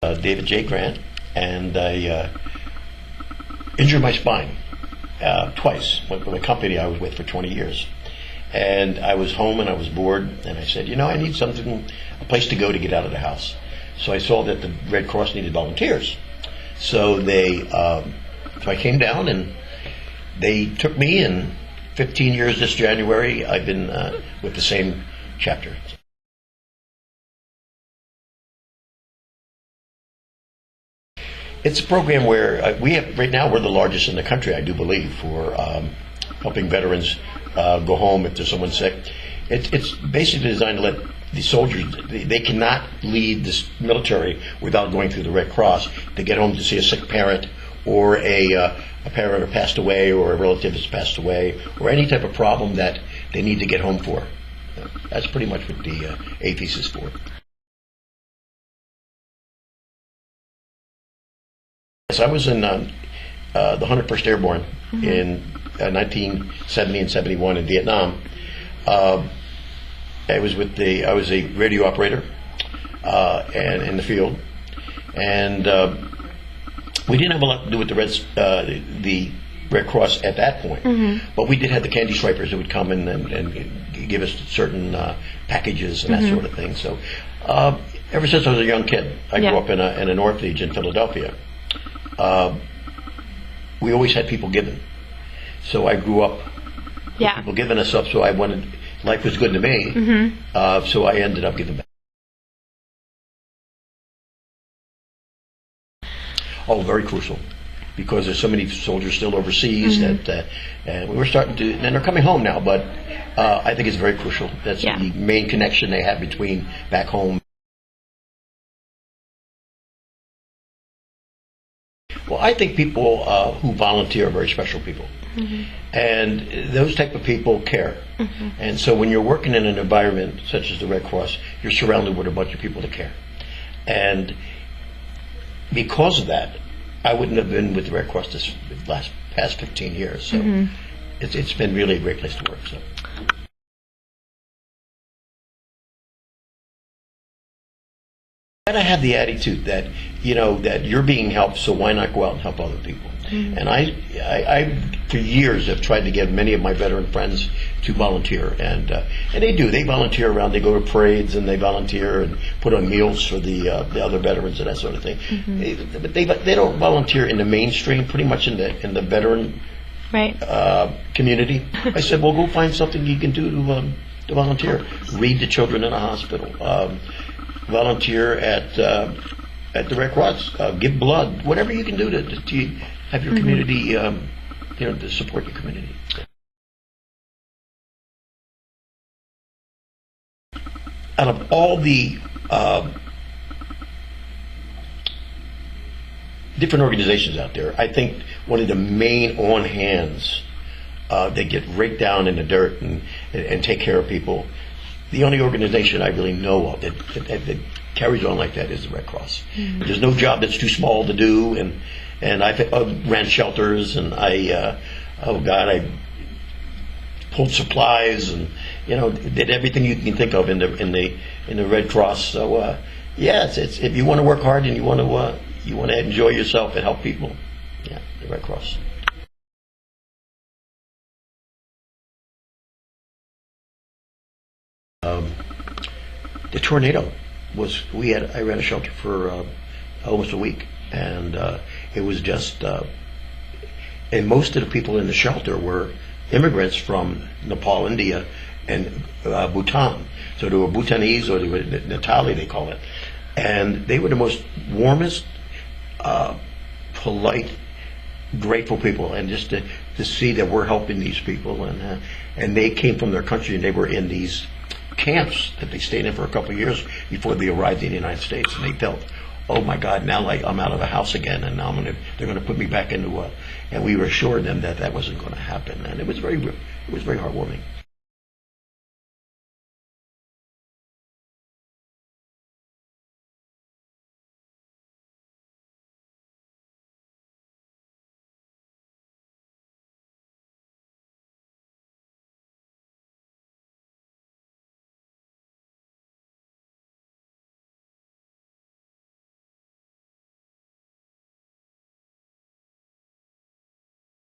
David J. Grant, and I injured my spine twice with a company I was with for 20 years. And I was home and I was bored, and I said, I need something, a place to go to get out of the house. So I saw that the Red Cross needed volunteers. So I came down and they took me, and 15 years this January I've been with the same chapter. It's a program where right now we're the largest in the country, I do believe, for helping veterans go home if there's someone sick. It's basically designed to let the soldiers, they cannot leave this military without going through the Red Cross to get home to see a sick parent, or a parent who passed away, or a relative that's passed away, or any type of problem that they need to get home for. That's pretty much what the APHIS is for. Yes, I was in the 101st Airborne in 1970 and 71 in Vietnam. I was a radio operator and in the field, and we didn't have a lot to do with the Red Cross at that point, but we did have the candy stripers that would come in and give us certain packages and that sort of thing. So ever since I was a young kid, I grew up in an orphanage in Philadelphia. We always had people giving, so I grew up with people giving us stuff. So I wanted, life was good to me, so I ended up giving back. Oh, very crucial, because there's so many soldiers still overseas that and we were starting to, and they're coming home now, but I think it's very crucial. That's the main connection they have between back home. Well, I think people who volunteer are very special people, and those type of people care. And so when you're working in an environment such as the Red Cross, you're surrounded with a bunch of people that care. And because of that, I wouldn't have been with the Red Cross this past 15 years. So it's been really a great place to work. So. And I have the attitude that, that you're being helped, so why not go out and help other people? And I for years have tried to get many of my veteran friends to volunteer, and they do. They volunteer around. They go to parades and they volunteer and put on meals for the other veterans and that sort of thing. But they don't volunteer in the mainstream, pretty much in the veteran community. I said, well, go find something you can do to volunteer. Read to children in a hospital. Volunteer at the Red Cross, give blood, whatever you can do to have your community, to support your community. Out of all the different organizations out there, I think one of the main on-hands that get right down in the dirt and take care of people, the only organization I really know of that carries on like that is the Red Cross. There's no job that's too small to do, and I've ran shelters, and I pulled supplies, and did everything you can think of in the Red Cross. So it's if you want to work hard and you want to enjoy yourself and help people, the Red Cross. The tornado was, I ran a shelter for almost a week, and it was just, and most of the people in the shelter were immigrants from Nepal, India, and Bhutan. So they were Bhutanese, or they were Nepali, they call it, and they were the most warmest, polite, grateful people, and just to see that we're helping these people, and they came from their country, and they were in these camps that they stayed in for a couple of years before they arrived in the United States, and they felt, oh my God, now I'm out of the house again, and now they're going to put me back into and we assured them that wasn't going to happen, and it was very heartwarming.